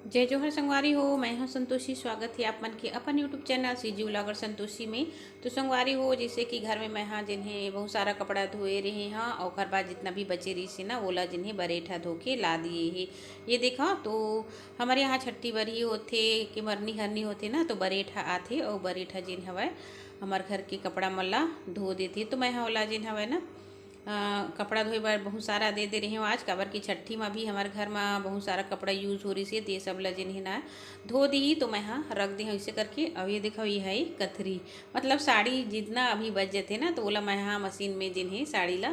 जय जोहर संगवारी हो। मैं हूं संतोषी। स्वागत है आप मन के अपन YouTube channel CG vlogger Santoshi में। तो संगवारी हो जैसे कि घर में मैं हाँ जिन्हें बहुत सारा कपड़ा धोए रहे हाँ और ओकर बाद जितना भी बचे रही से ना ओला जिन्हें बरेठा धो के ला दिए है। ये देखा तो हमारे यहाँ छठी बरी होते कि मरनी हरनी होते ना तो बरेठा आथे और बरेठा जिन हवय हमार घर के कपड़ा मल्ला धो देते। तो मैं हाँ ओला जिन हवय ना कपड़ा धोए बर बहुत सारा दे दे रही हूँ आज काबर की छठी में भी हमारे घर में बहुत सारा कपड़ा यूज़ हो रही से ये सब ला जिन्हें ना धो दी तो मैं हाँ रख दी हूँ इसे करके। अब ये देखो ये है कथरी मतलब साड़ी जितना अभी बच जाते ना तो ओला मैं हाँ मशीन में जिन्हें साड़ी ला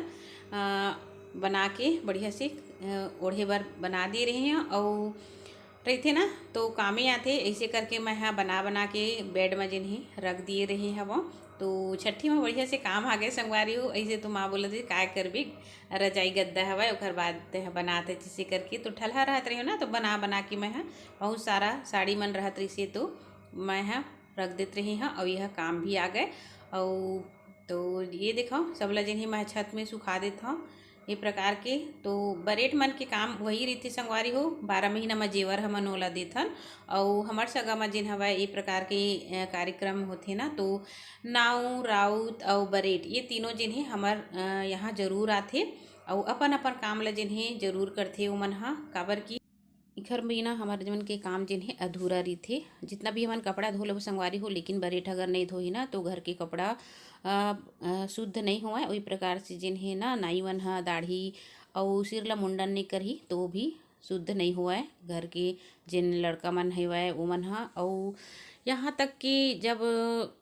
बना के बढ़िया से ओढ़े बर बना दे रहे हैं और रहते ना तो काम ही आते ऐसे करके मैं हाँ बना बना के बेड में जिन्हें रख दिए रहे हैं वो। तो छठी में बढ़िया से काम आ गए संगवारी हो। ऐसे तो माँ बोला थी काय करबी रजाई गद्दा हवा ओकर बाद बनाते जैसे करके तो ठल्हा रहत रही हो ना तो बना बना के मैं हाँ बहुत सारा साड़ी मन रहत रही से तो मैं हाँ रख देते रही हाँ और यह काम भी आ गए। और तो ये देखो सब ला जिन्हें मैं छत में सुखा देता हूँ ये प्रकार के। तो बरेट मन के काम वही रीति संगवारी हो 12 महीना में जेवर हमन ओला देथन और हमार सगा में जिन हवा ये प्रकार के कार्यक्रम होते ना तो नाव राउत और बरेट ये तीनों जिन्हें हमार यहाँ जरूर आथे और अपन अपन काम ला जिन्हें जरूर करथे ओमन हा काबर की घर बिना हमारे जीवन के काम जिन्हें अधूरा रही जितना भी हमन कपड़ा धो लो संगवारी हो लेकिन बरेठ अगर नहीं धोई ना तो घर के कपड़ा शुद्ध नहीं हुआ वही प्रकार से जिन्हें ना नाई मन हा दाढ़ी और सिर ला मुंडन नहीं करही तो भी शुद्ध नहीं हुआ है घर के जिन लड़का मन है वो मन हा। और यहाँ तक कि जब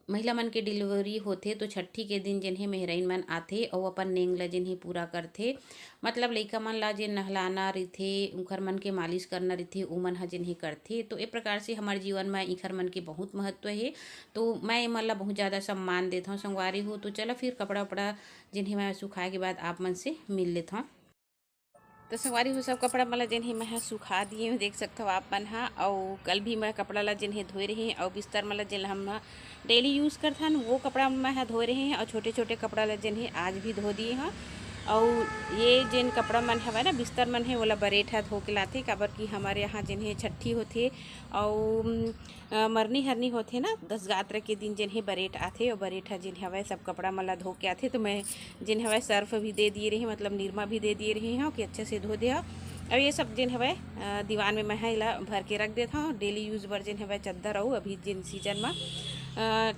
महिला मन के डिलीवरी होथे तो छठी के दिन जिन्हें मेहराइन मन आथे और अपन नेंग ला जिन्हें पूरा करथे मतलब लइका मन ला जिन नहलाना रहिथे उखर मन के मालिश करना रहिथे ओमन ह जिन्हें करथे। तो ए प्रकार से हमारे जीवन में इखर मन के बहुत महत्व है तो मैं ए मन ला बहुत ज़्यादा सम्मान देता हूँ संगवारी हो। तो चलो फिर कपड़ा वपड़ा जिन्हें मैं सुखाए के बाद आप मन से मिल लेता हूँ। तो संगवारी हो सब कपड़ा मला जिन्हें मैं सुखा दिए हूँ देख सकते हो आप मन हा। और कल भी मैं कपड़ा ला जिन्हें धोए रहे हैं और बिस्तर मला जिन हम डेली यूज़ करथन वो कपड़ा मैं धोए रहे हैं और छोटे छोटे कपड़ा ला जिन्हें आज भी धो दिए हैं। और ये जिन कपड़ा मन हवा ना बिस्तर मन है ओला बरेठा धो के लाथे काबर की हमारे यहाँ जिन्हें छठी होथे और मरनी हरनी होथे ना 10 गात्र के दिन जिन्हें बरेठ आथे और बरेठा जिन हवा सब कपड़ा मला धो के आथे। तो मैं जिन हवा सर्फ भी दे दिए रही मतलब निरमा भी दे दिए रही हैं कि अच्छे से धो दे। अब ये सब जिन हवा दीवान में मैं इला भर के रख देता हूँ डेली यूज़ बर जिन हवा चद्दर और अभी जिन सीजन में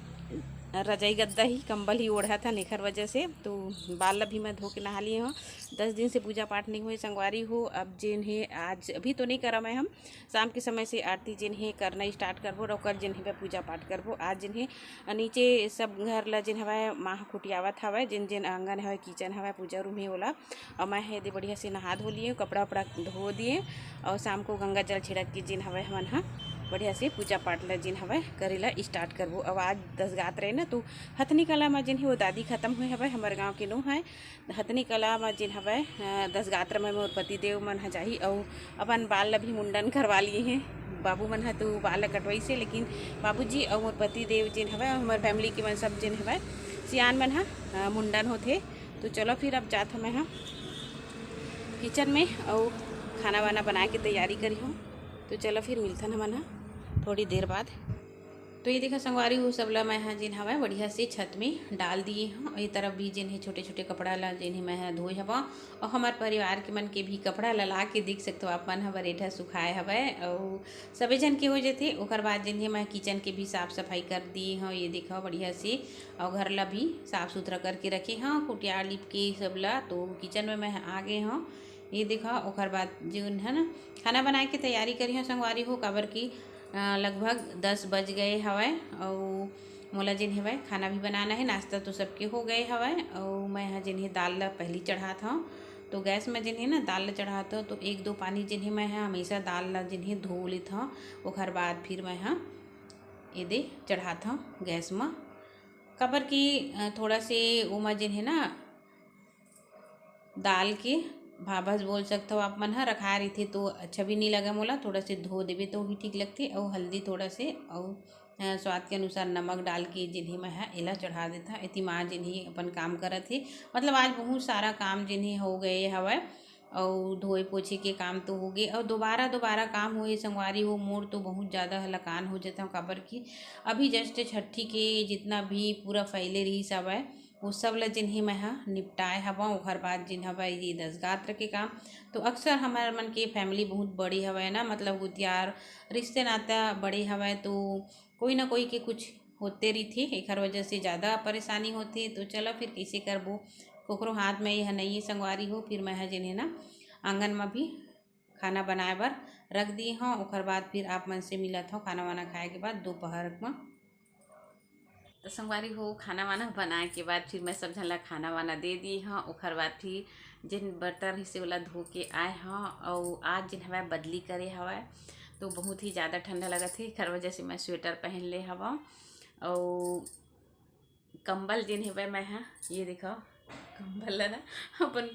रजाई गद्दा ही कंबल ही ओढ़ा था नेखर वजह से। तो बाल भी मैं धो के नहा लिए हूँ 10 दिन से पूजा पाठ नहीं हुई संगवारी हो। अब जिन्हें आज अभी तो नहीं करा मैं हम शाम के समय से आरती जिन्हें करना स्टार्ट करबो और कल जिन्हें पे पूजा पाठ करबो। आज जिन्हें नीचे सब घर ला जिन हवा माँ खुटियावत हवा जिन जिन आंगन हवा किचन हवा पूजा रूम है ओला और मैं है दे बढ़िया से नहा धो लिए कपड़ा वपड़ा धो दिए और शाम को गंगा जल छिड़क के जिन हवा हमन हाँ बढ़िया से पूजा पाठ ला जिन हवा करेला स्टार्ट करबो। अब आज 10 गात रहे ना तो हथनी कला में जिन वो दादी खत्म हुए हवा हमारे गांव के नो है हथनी कला में जिन हवा 10 गात्र में मोर पति देव मन ह जाही और अपन बाल ला भी मुंडन करवा लिए हैं। बाबू मन है तो बाल कटवाई से लेकिन बाबूजी और मोर पति देव जिन हवा हमारे फैमिली के मन सब जिन हवा सियान मन हा मुंडन होथे। तो चलो फिर अब जात हमें हाँ किचन में और खाना वाना बना के तैयारी करी हूँ। तो चलो फिर मिलथन हमन हाँ थोड़ी देर बाद। तो ये देखा संगवारी हो सब ला मैं हाँ जिन हवा बढ़िया से छत में डाल दिए हाँ और ये तरफ भी जिन्हें छोटे छोटे कपड़ा ला जिन्हें मैं धोए हवा और हमारे परिवार के मन के भी कपड़ा ला के देख सकते हो आप मन हा बरेठा सुखाए हवा और सभी जन के हो जाते ओकर बाद जिन्हें मैं किचन के भी साफ सफाई कर दिए हाँ। ये देखा बढ़िया से और घर ला भी साफ सुथरा करके रखे हाँ कुटिया लिप के सब ला। तो किचन में मैं आ गए हाँ ये देखा ओकर बाद जो है ना खाना बनाए के तैयारी करी हाँ संगवारी हो काबर की लगभग 10 बज गए हवाए और मोला जिन हवाए खाना भी बनाना है नाश्ता तो सबके हो गए हवाए और मैं यहाँ जिन्हें दाल ला पहली चढ़ा था तो गैस में जिन्हें ना दाल ला चढ़ाता तो 1-2 पानी जिन्हें मैं हमेशा दाल ला जिन्हें धो लेता हूँ ओकर बाद फिर मैं यहाँ ये दे चढ़ाता हूँ गैस में काबर की थोड़ा से उमा जिन्हें ना दाल के भाभस बोल सकते हो आप मन हा रखा रही थे तो अच्छा भी नहीं लगा मोला थोड़ा से धो देवे तो भी ठीक लगते और हल्दी थोड़ा से और स्वाद के अनुसार नमक डाल के जिन्हें मैं है एला चढ़ा देता इति माँ जिन्हें अपन काम करत थे मतलब आज बहुत सारा काम जिन्हें हो गए हवा और धोए पोछे के काम तो हो गए और दोबारा दोबारा काम होए संगवारी हो मोर तो बहुत ज़्यादा हलकान हो जाता हूँ काबर की अभी जस्ट छठी के जितना भी पूरा फैले रही सब है वो सब ल जिन्हें मैं निपटाए हवा ओखर बाद जिन हवा ये दसगात्र के काम। तो अक्सर हमारे मन के फैमिली बहुत बड़ी हवा ना, मतलब गुतियार रिश्ते नाता बड़े हवा तो कोई ना कोई के कुछ होते रही थी एक वजह से ज़्यादा परेशानी होती। तो चलो फिर कैसे करबो, कोकरो हाथ में यह नहीं संगवारी हो। फिर मैं जिन्हें ना आंगन में भी खाना बनाए बर रख दी हाँ। ओखर बाद फिर आप मन से मिलत हो खाना वाना खाए के बाद दोपहर में। तो संगवारी हो खाना वाना बनाए के बाद फिर मैं सब झन ला खाना वाना दे दी हाँ। ओखर बाद फिर जिन बर्तन हिस्से वाला धो के आए हाँ। और आज जिन हवा बदली करे हवा तो बहुत ही ज़्यादा ठंडा लगा थी, खर वजह से मैं स्वेटर पहन ले हवा। और कंबल जिन है मैं हाँ ये देखो कंबल है ना अपन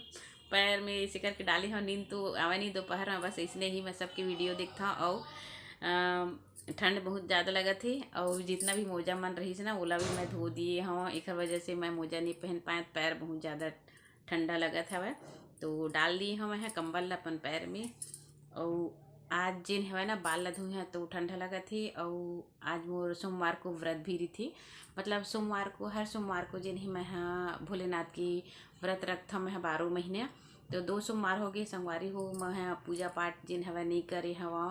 पैर में ऐसे करके डाली हाँ। नींद तो आवा नहीं दोपहर में, बस इसलिए ही मैं सबकी वीडियो देखता हूँ। और ठंड बहुत ज़्यादा लगा थी और जितना भी मोजा मन रही से ना ओला भी मैं धो दिए हाँ। एक वजह से मैं मोजा नहीं पहन पाए, पैर बहुत ज़्यादा ठंडा लगा था वह तो डाल दिए हाँ मैं कंबल अपन पैर में। और आज जिन है ना बाल ला धोए हैं तो ठंडा लगा थी। और आज मोर सोमवार को व्रत भी रही थी, मतलब सोमवार को हर सोमवार को जिन ही मैं भोलेनाथ की व्रत रखता मैं 12 महीने। तो 2 सोमवार हो गए संगवारी हो मैं पूजा पाठ जिन हवा नहीं करे हवा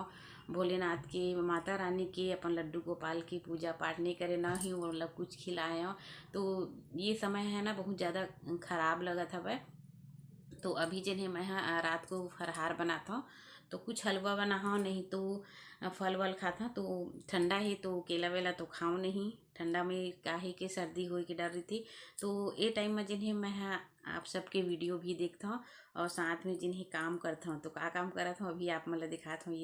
भोलेनाथ की माता रानी की अपन लड्डू गोपाल की पूजा पाठ नहीं करे ना ही मतलब कुछ खिलाए हो। तो ये समय है ना बहुत ज़्यादा खराब लगा था वह। तो अभी जिन्हें मैं रात को फरहार बनाता हूँ तो कुछ हलवा बना हो, नहीं तो फल वल खाता तो ठंडा है तो केला वेला तो खाऊँ नहीं, ठंडा में काहे के सर्दी हो के डर रही थी। तो ये टाइम में जिन्हें मैं आप सबके वीडियो भी देखता हूँ और साथ में जिन्हें काम करता हूँ। तो क्या काम करता हूँ अभी आप मतलब दिखाता हूँ।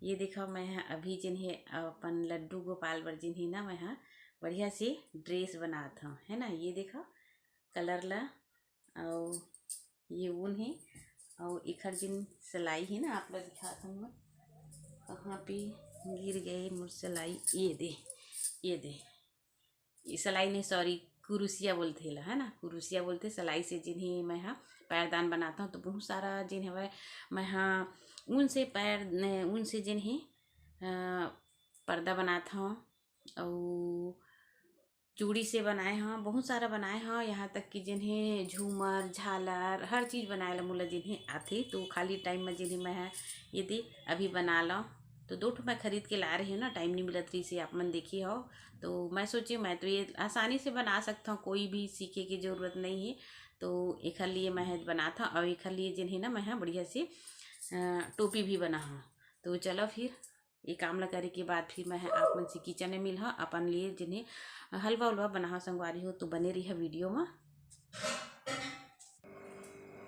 ये देखो मैं अभी जिन्हें अपन लड्डू गोपाल बर जिन्हें ना मैं बढ़िया से ड्रेस बनाता हूँ है ना। ये देखो कलर ला और ये ऊन है और इखर जिन सिलाई है ना आप लोग दिखाता हूँ मैं कहाँ पे गिर गए मुझ सिलाई। ये दे ये सिलाई नहीं सॉरी कुरुसिया बोलते है ना, कुरुसिया बोलते सिलाई से जिन्हें मैं पैरदान बनाता हूँ। तो बहुत सारा जिन है मैं ऊन से ऊन से जिन्हें पर्दा बनाता हूँ और चूड़ी से बनाए हाँ, बहुत सारा बनाए हाँ। यहाँ तक कि जिन्हें झूमर झालर हर चीज़ बनाए ला मुला जिन्हें आती। तो खाली टाइम में जिन्हें मैं यदि अभी बना लो तो 2 ठो मैं खरीद के ला रही हूँ ना, टाइम नहीं मिलत रही से आप मन देखी हो। तो मैं सोची मैं तो ये आसानी से बना सकता हूँ, कोई भी सीखे की ज़रूरत नहीं है। तो एक लिए मैं बनाता और एक लिए जिन्हें ना मैं बढ़िया से टोपी भी बना हाँ। तो चलो फिर ये काम ला करे के बाद फिर मैं आप मन से किचन में मिल अपन लिए जिन्हें हलवा उलवा बना संगवारी हो। तो बने रही है वीडियो में।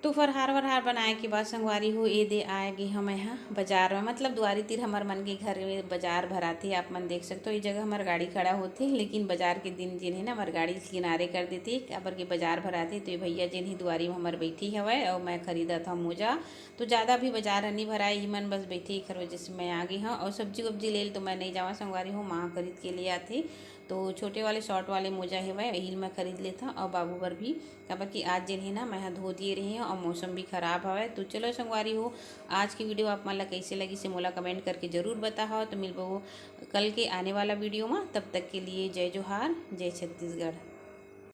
तो फरहार वरहार बनाए के बाद संगवारी हो ये दे आएगी हम यहाँ बाजार में, मतलब दुआरी तीर हमार मन के घर में बाजार भराती आप मन देख सकते हो। ये जगह हमार गाड़ी खड़ा होती लेकिन बाजार के दिन जिन्हें ना हमार गाड़ी किनारे कर देती काबर के बाजार भराती। तो ये भैया जिन्हें दुआरी में हमार बैठी हवा और मैं खरीदा था मोजा। तो ज़्यादा भी बाजार नहीं भराई ही मन बस बैठी खर वजह से मैं आ गई हाँ। और सब्जी वब्जी ले तो मैं नहीं जावा संगवारी हूँ माँ खरीद के लिए आती। तो छोटे वाले शॉर्ट वाले मोजा है वह यही मैं खरीद लेता और बाबू पर भी काबर कि आज जिन्हें ना मैं धो दिए रही हैं और मौसम भी ख़राब हवा। तो चलो संगवारी हो आज की वीडियो आप मन ला कैसे लगी से मोला कमेंट करके ज़रूर बताओ। तो मिलबो कल के आने वाला वीडियो में, तब तक के लिए जय जोहार जय छत्तीसगढ़।